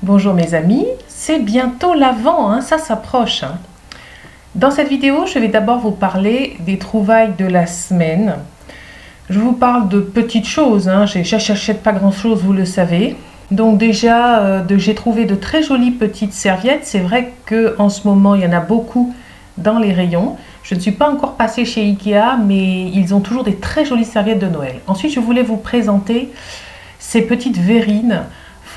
Bonjour mes amis, c'est bientôt l'Avent, hein, ça s'approche. Dans cette vidéo, je vais d'abord vous parler des trouvailles de la semaine. Je vous parle de petites choses, hein, je n'achète pas grand chose, vous le savez. Donc déjà, j'ai trouvé de très jolies petites serviettes. C'est vrai qu'en ce moment, il y en a beaucoup dans les rayons. Je ne suis pas encore passée chez Ikea, mais ils ont toujours des très jolies serviettes de Noël. Ensuite, je voulais vous présenter ces petites verrines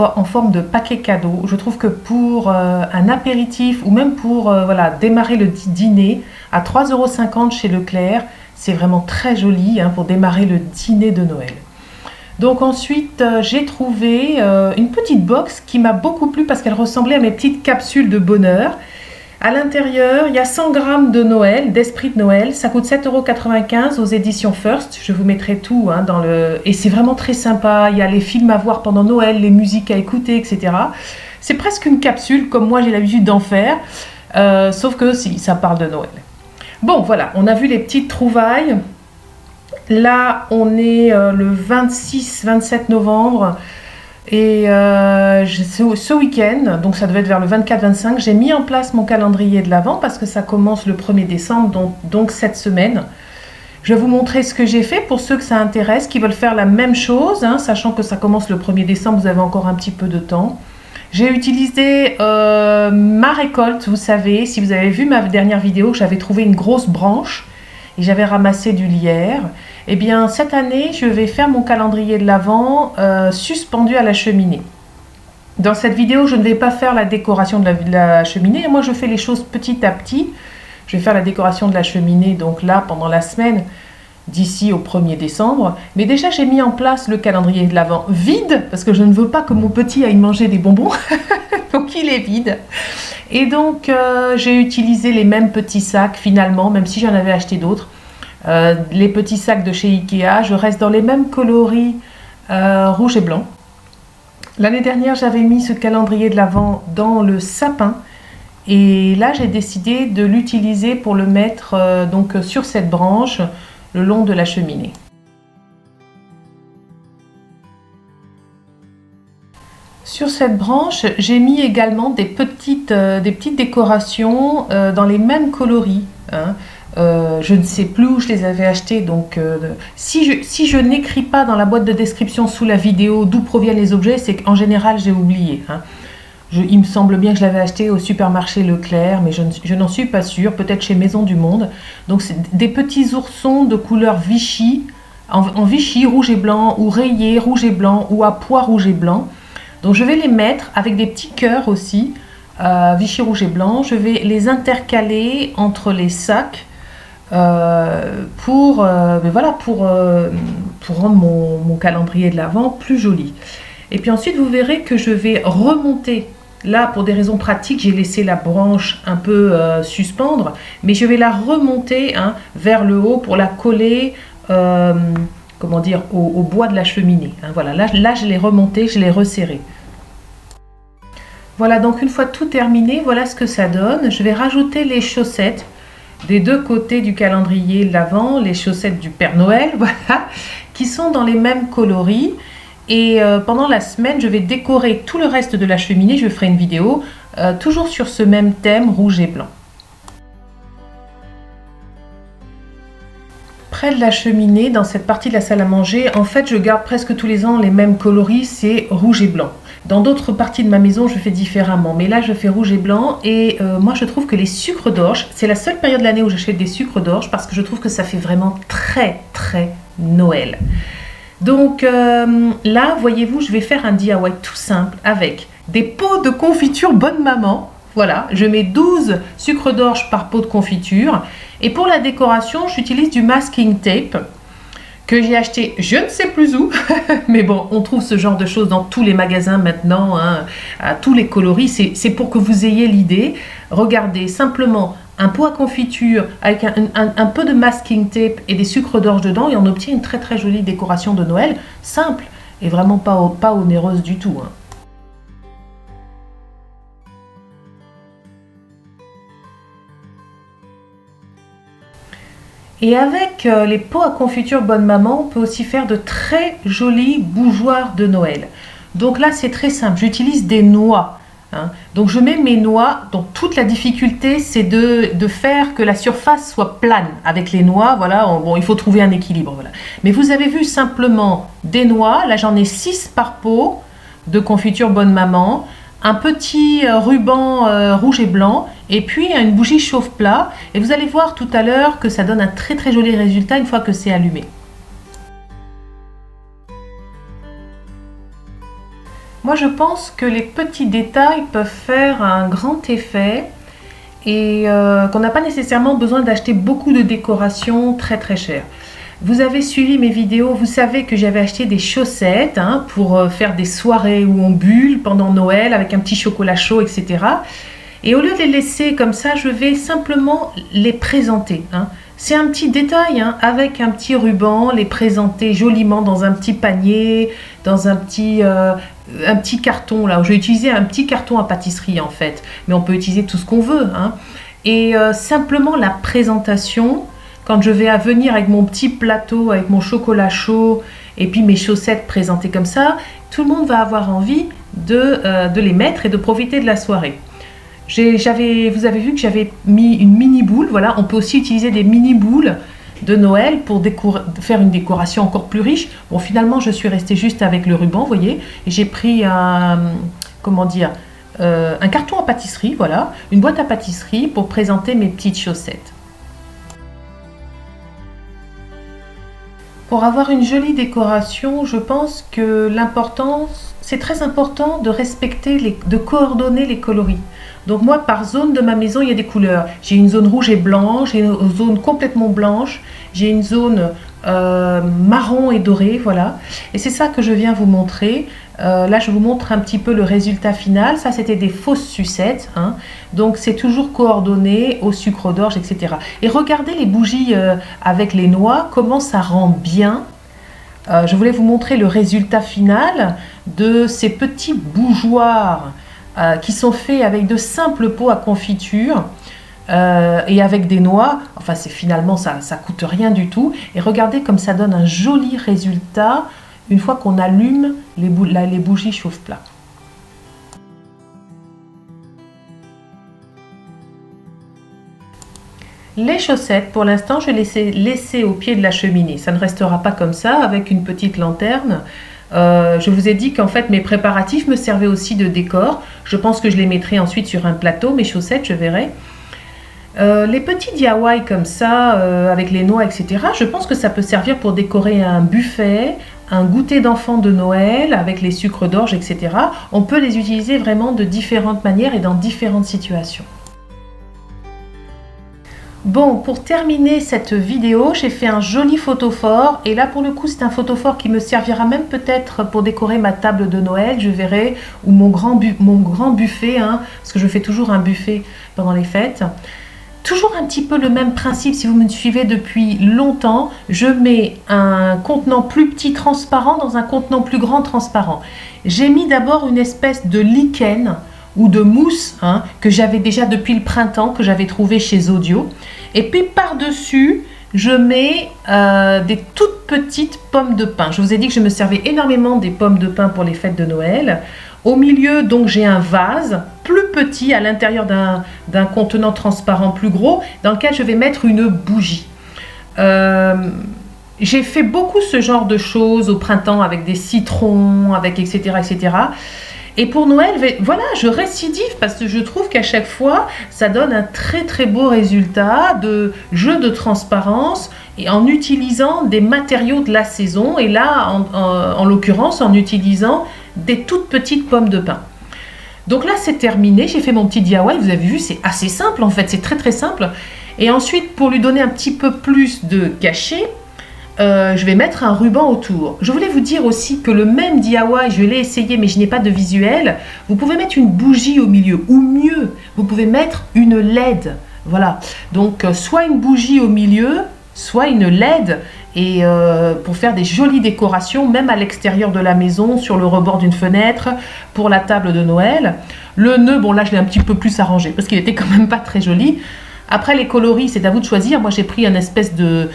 en forme de paquet cadeau. Je trouve que pour un apéritif ou même pour voilà, démarrer le dîner à 3,50 € chez Leclerc, c'est vraiment très joli hein, pour démarrer le dîner de Noël. Donc ensuite, j'ai trouvé une petite box qui m'a beaucoup plu parce qu'elle ressemblait à mes petites capsules de bonheur. À l'intérieur, il y a 100 grammes de Noël, d'esprit de Noël. Ça coûte 7,95 € aux éditions First. Je vous mettrai tout hein, dans le... Et c'est vraiment très sympa. Il y a les films à voir pendant Noël, les musiques à écouter, etc. C'est presque une capsule, comme moi j'ai l'habitude d'en faire. Sauf que si, ça parle de Noël. Bon, voilà, on a vu les petites trouvailles. Là, on est le 26-27 novembre. Et ce week-end, donc ça devait être vers le 24-25, j'ai mis en place mon calendrier de l'Avent parce que ça commence le 1er décembre, donc cette semaine. Je vais vous montrer ce que j'ai fait pour ceux que ça intéresse, qui veulent faire la même chose, hein, sachant que ça commence le 1er décembre, vous avez encore un petit peu de temps. J'ai utilisé ma récolte, vous savez, si vous avez vu ma dernière vidéo, j'avais trouvé une grosse branche et j'avais ramassé du lierre. Eh bien, cette année, je vais faire mon calendrier de l'Avent suspendu à la cheminée. Dans cette vidéo, je ne vais pas faire la décoration de la cheminée. Moi, je fais les choses petit à petit. Je vais faire la décoration de la cheminée, donc là, pendant la semaine, d'ici au 1er décembre. Mais déjà, j'ai mis en place le calendrier de l'Avent vide, parce que je ne veux pas que mon petit aille manger des bonbons. Donc, il est vide. Et donc, j'ai utilisé les mêmes petits sacs, finalement, même si j'en avais acheté d'autres. Les petits sacs de chez Ikea, je reste dans les mêmes coloris rouge et blanc. L'année dernière, j'avais mis ce calendrier de l'Avent dans le sapin et là, j'ai décidé de l'utiliser pour le mettre donc sur cette branche le long de la cheminée. Sur cette branche, j'ai mis également des petites décorations dans les mêmes coloris. Hein. Je ne sais plus où je les avais achetées, donc si je n'écris pas dans la boîte de description sous la vidéo d'où proviennent les objets, c'est qu'en général j'ai oublié. Hein. Il me semble bien que je l'avais acheté au supermarché Leclerc, mais je n'en suis pas sûre, peut-être chez Maison du Monde. Donc c'est des petits oursons de couleur Vichy, en Vichy rouge et blanc, ou rayé rouge et blanc, ou à pois rouge et blanc. Donc je vais les mettre avec des petits cœurs aussi, Vichy rouge et blanc. Je vais les intercaler entre les sacs pour rendre mon calendrier de l'Avent plus joli. Et puis ensuite, vous verrez que je vais remonter. Là, pour des raisons pratiques, j'ai laissé la branche un peu suspendre, mais je vais la remonter hein, vers le haut pour la coller comment dire, au bois de la cheminée. Hein, voilà, là, je l'ai remonté, je l'ai resserré. Voilà, donc une fois tout terminé, voilà ce que ça donne. Je vais rajouter les chaussettes des deux côtés du calendrier de l'Avent, les chaussettes du Père Noël, voilà, qui sont dans les mêmes coloris. Et pendant la semaine, je vais décorer tout le reste de la cheminée. Je ferai une vidéo toujours sur ce même thème rouge et blanc. Près de la cheminée, dans cette partie de la salle à manger, en fait, je garde presque tous les ans les mêmes coloris, c'est rouge et blanc. Dans d'autres parties de ma maison, je fais différemment, mais là, je fais rouge et blanc. Et moi, je trouve que les sucres d'orge, c'est la seule période de l'année où j'achète des sucres d'orge parce que je trouve que ça fait vraiment très, très Noël. Donc là, voyez-vous, je vais faire un DIY tout simple avec des pots de confiture Bonne Maman. Voilà, je mets 12 sucres d'orge par pot de confiture. Et pour la décoration, j'utilise du masking tape que j'ai acheté je ne sais plus où. Mais bon, on trouve ce genre de choses dans tous les magasins maintenant, hein, à tous les coloris. C'est pour que vous ayez l'idée. Regardez simplement un pot à confiture avec un peu de masking tape et des sucres d'orge dedans et on obtient une très très jolie décoration de Noël, simple et vraiment pas onéreuse du tout. Hein. Et avec les pots à confiture Bonne Maman, on peut aussi faire de très jolis bougeoirs de Noël. Donc là, c'est très simple, j'utilise des noix. Hein. Donc je mets mes noix, donc toute la difficulté, c'est de faire que la surface soit plane avec les noix. Voilà, bon, il faut trouver un équilibre. Voilà. Mais vous avez vu simplement des noix, là j'en ai 6 par pot de confiture Bonne Maman, un petit ruban rouge et blanc, et puis une bougie chauffe-plat. Et vous allez voir tout à l'heure que ça donne un très très joli résultat une fois que c'est allumé. Moi, je pense que les petits détails peuvent faire un grand effet et qu'on n'a pas nécessairement besoin d'acheter beaucoup de décorations très très chères. Vous avez suivi mes vidéos, vous savez que j'avais acheté des chaussettes hein, pour faire des soirées où on bulle pendant Noël avec un petit chocolat chaud, etc. Et au lieu de les laisser comme ça, je vais simplement les présenter. Hein. C'est un petit détail, hein, avec un petit ruban, les présenter joliment dans un petit panier, dans un petit carton. Là, je vais utiliser un petit carton à pâtisserie en fait, mais on peut utiliser tout ce qu'on veut. Hein. Et simplement la présentation, quand je vais venir avec mon petit plateau, avec mon chocolat chaud, et puis mes chaussettes présentées comme ça, tout le monde va avoir envie de les mettre et de profiter de la soirée. Vous avez vu que j'avais mis une mini boule, voilà, on peut aussi utiliser des mini boules de Noël pour faire une décoration encore plus riche. Bon, finalement, je suis restée juste avec le ruban, vous voyez, et j'ai pris un carton à pâtisserie, voilà, une boîte à pâtisserie pour présenter mes petites chaussettes. Pour avoir une jolie décoration, je pense que c'est très important de respecter, de coordonner les coloris. Donc moi, par zone de ma maison, il y a des couleurs. J'ai une zone rouge et blanche, j'ai une zone complètement blanche, j'ai une zone marron et doré, voilà. Et c'est ça que je viens vous montrer. Là, je vous montre un petit peu le résultat final. Ça, c'était des fausses sucettes. Hein. Donc, c'est toujours coordonné au sucre d'orge, etc. Et regardez les bougies avec les noix, comment ça rend bien. Je voulais vous montrer le résultat final de ces petits bougeoirs qui sont faits avec de simples pots à confiture et avec des noix. Enfin, finalement, ça coûte rien du tout. Et regardez comme ça donne un joli résultat une fois qu'on allume les bougies chauffe-plat. Les chaussettes, pour l'instant, je les ai laissées au pied de la cheminée. Ça ne restera pas comme ça, avec une petite lanterne. Je vous ai dit qu'en fait, mes préparatifs me servaient aussi de décor. Je pense que je les mettrai ensuite sur un plateau, mes chaussettes, je verrai. Les petits DIY comme ça, avec les noix, etc., je pense que ça peut servir pour décorer un buffet, un goûter d'enfant de Noël avec les sucres d'orge, etc. On peut les utiliser vraiment de différentes manières et dans différentes situations. Bon, pour terminer cette vidéo, j'ai fait un joli photophore. Et là, pour le coup, c'est un photophore qui me servira même peut-être pour décorer ma table de Noël, je verrai, ou mon grand buffet, hein, parce que je fais toujours un buffet pendant les fêtes. Toujours un petit peu le même principe, si vous me suivez depuis longtemps, je mets un contenant plus petit transparent dans un contenant plus grand transparent. J'ai mis d'abord une espèce de lichen ou de mousse hein, que j'avais déjà depuis le printemps, que j'avais trouvé chez Audio. Et puis par-dessus, je mets des toutes petites pommes de pin. Je vous ai dit que je me servais énormément des pommes de pin pour les fêtes de Noël. Au milieu, donc, j'ai un vase plus petit à l'intérieur d'un contenant transparent plus gros dans lequel je vais mettre une bougie. J'ai fait beaucoup ce genre de choses au printemps avec des citrons, avec etc. etc. Et pour Noël, voilà, je récidive parce que je trouve qu'à chaque fois, ça donne un très très beau résultat de jeu de transparence et en utilisant des matériaux de la saison. Et là, en l'occurrence, en utilisant des toutes petites pommes de pin. Donc là, c'est terminé. J'ai fait mon petit DIY. Vous avez vu, c'est assez simple en fait. C'est très très simple. Et ensuite, pour lui donner un petit peu plus de cachet, je vais mettre un ruban autour. Je voulais vous dire aussi que le même DIY, je l'ai essayé mais je n'ai pas de visuel. Vous pouvez mettre une bougie au milieu ou mieux, vous pouvez mettre une LED. Voilà, donc soit une bougie au milieu, soit une LED et pour faire des jolies décorations même à l'extérieur de la maison, sur le rebord d'une fenêtre, pour la table de Noël. Le nœud, bon là je l'ai un petit peu plus arrangé parce qu'il était quand même pas très joli. Après, les coloris, c'est à vous de choisir. Moi, j'ai pris une espèce de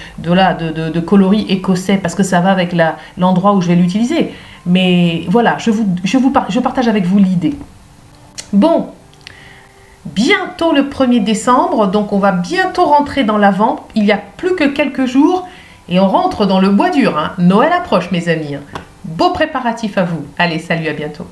coloris écossais parce que ça va avec l'endroit où je vais l'utiliser. Mais voilà, je partage avec vous l'idée. Bon, bientôt le 1er décembre, donc on va bientôt rentrer dans l'Avent. Il n'y a plus que quelques jours et on rentre dans le bois dur, hein. Noël approche, mes amis. Beau préparatif à vous. Allez, salut, à bientôt.